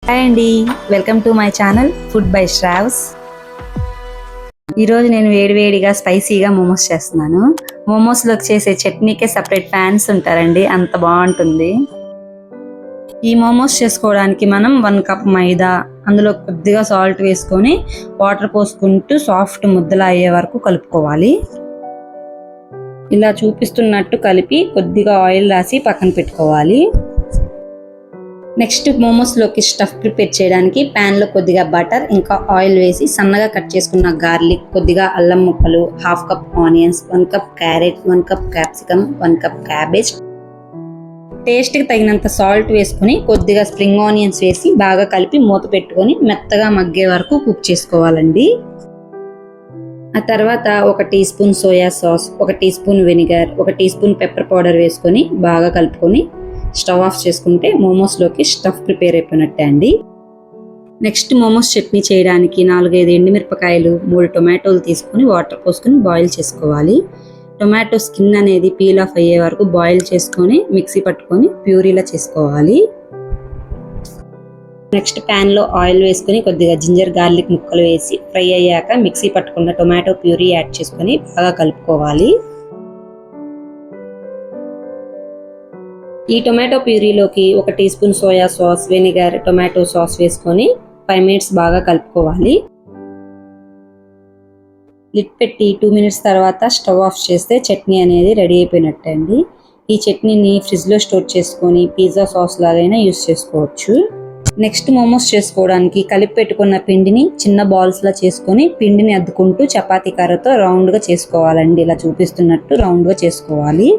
Hi అండి, welcome to my channel food by Shravs. ఈరోజు నేను వేడివేడిగా స్పైసీగా మోమోస్ చేస్తున్నాను. మోమోస్లోకి చేసే చట్నీకే సపరేట్ ఫ్యాన్స్ ఉంటారండి, అంత బాగుంటుంది. ఈ మోమోస్ చేసుకోవడానికి మనం 1 కప్ మైదా, అందులో కొద్దిగా సాల్ట్ వేసుకొని వాటర్ పోసుకుంటూ సాఫ్ట్ ముద్దలా అయ్యే వరకు కలుపుకోవాలి. ఇలా చూపిస్తున్నట్టు కలిపి కొద్దిగా ఆయిల్ రాసి పక్కన పెట్టుకోవాలి. నెక్స్ట్ మోమోస్లోకి స్టఫ్ ప్రిపేర్ చేయడానికి ప్యాన్లో కొద్దిగా బటర్ ఇంకా ఆయిల్ వేసి సన్నగా కట్ చేసుకున్న గార్లిక్, కొద్దిగా అల్లం ముక్కలు, 1/2 cup onions, 1 cup carrot, 1 cup capsicum, 1 cup cabbage, టేస్ట్కి తగినంత సాల్ట్ వేసుకొని కొద్దిగా స్ప్రింగ్ ఆనియన్స్ వేసి బాగా కలిపి మూత పెట్టుకొని మెత్తగా మగ్గే వరకు కుక్ చేసుకోవాలండి. ఆ తర్వాత 1 teaspoon soya sauce, 1 teaspoon vinegar, 1 teaspoon pepper powder వేసుకొని బాగా కలుపుకొని స్టవ్ ఆఫ్ చేసుకుంటే మోమోస్లోకి స్టఫ్ ప్రిపేర్ అయిపోయినట్టే అండి. నెక్స్ట్ మోమోస్ చట్నీ చేయడానికి 4-5 ఎండుమిరపకాయలు, 3 టొమాటోలు తీసుకొని వాటర్ పోసుకొని బాయిల్ చేసుకోవాలి. టొమాటో స్కిన్ అనేది పీల్ ఆఫ్ అయ్యే వరకు బాయిల్ చేసుకొని మిక్సీ పట్టుకొని ప్యూరీలా చేసుకోవాలి. నెక్స్ట్ ప్యాన్లో ఆయిల్ వేసుకొని కొద్దిగా జింజర్ గార్లిక్ ముక్కలు వేసి ఫ్రై అయ్యాక మిక్సీ పట్టుకున్న టొమాటో ప్యూరీ యాడ్ చేసుకొని బాగా కలుపుకోవాలి. ఈ టొమాటో ప్యూరీలోకి 1 teaspoon soya sauce, vinegar, tomato sauce వేసుకొని 5 మినిట్స్ బాగా కలుపుకోవాలి. లిడ్ పెట్టి 2 మినిట్స్ తర్వాత స్టవ్ ఆఫ్ చేస్తే చట్నీ అనేది రెడీ అయిపోయినట్టే అండి. ఈ చట్నీని ఫ్రిడ్జ్లో స్టోర్ చేసుకొని పిజ్జా సాస్ లాగైనా యూస్ చేసుకోవచ్చు. నెక్స్ట్ మోమోస్ చేసుకోవడానికి కలిపి పెట్టుకున్న పిండిని చిన్న బాల్స్లా చేసుకొని పిండిని అద్దుకుంటూ చపాతీ కర్రతో రౌండ్గా చేసుకోవాలండి. ఇలా చూపిస్తున్నట్టు రౌండ్గా చేసుకోవాలి.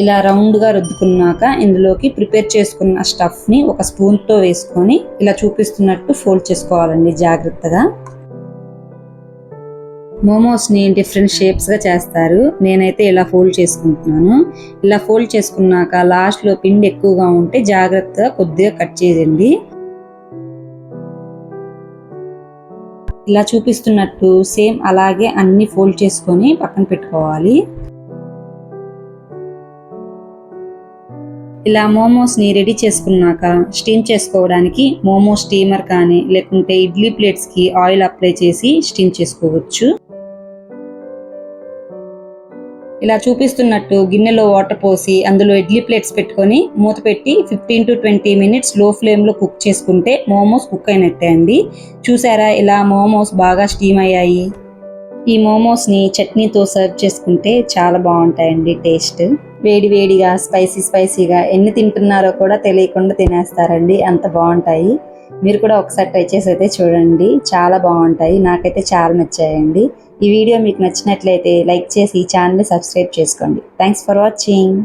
ఇలా రౌండ్గా రుద్దుకున్నాక ఇందులోకి ప్రిపేర్ చేసుకున్న స్టఫ్ని ఒక స్పూన్తో వేసుకొని ఇలా చూపిస్తున్నట్టు ఫోల్డ్ చేసుకోవాలండి జాగ్రత్తగా. మోమోస్ని డిఫరెంట్ షేప్స్గా చేస్తారు. నేనైతే ఇలా ఫోల్డ్ చేసుకుంటున్నాను. ఇలా ఫోల్డ్ చేసుకున్నాక లాస్ట్లో పిండి ఎక్కువగా ఉంటే జాగ్రత్తగా కొద్దిగా కట్ చేయండి. ఇలా చూపిస్తున్నట్టు సేమ్ అలాగే అన్ని ఫోల్డ్ చేసుకొని పక్కన పెట్టుకోవాలి. ఇలా మోమోస్ని రెడీ చేసుకున్నాక స్టీమ్ చేసుకోవడానికి మోమో స్టీమర్ కానీ లేకుంటే ఇడ్లీ ప్లేట్స్కి ఆయిల్ అప్లై చేసి స్టీమ్ చేసుకోవచ్చు. ఇలా చూపిస్తున్నట్టు గిన్నెలో వాటర్ పోసి అందులో ఇడ్లీ ప్లేట్స్ పెట్టుకొని మూత పెట్టి 15 to 20 మినిట్స్ లో ఫ్లేమ్లో కుక్ చేసుకుంటే మోమోస్ కుక్ అయినట్టే అండి. చూసారా, ఇలా మోమోస్ బాగా స్టీమ్ అయ్యాయి. ఈ మోమోస్ని చట్నీతో సర్వ్ చేసుకుంటే చాలా బాగుంటాయండి టేస్ట్. వేడివేడిగా స్పైసీగా ఎన్ని తింటున్నారో కూడా తెలియకుండా తినేస్తారండి, అంత బాగుంటాయి. మీరు కూడా ఒకసారి ట్రై చేసి అయితే చూడండి, చాలా బాగుంటాయి. నాకైతే చాలా నచ్చాయండి. ఈ వీడియో మీకు నచ్చినట్లయితే లైక్ చేసి ఛానల్ని సబ్స్క్రైబ్ చేసుకోండి. Thanks for watching.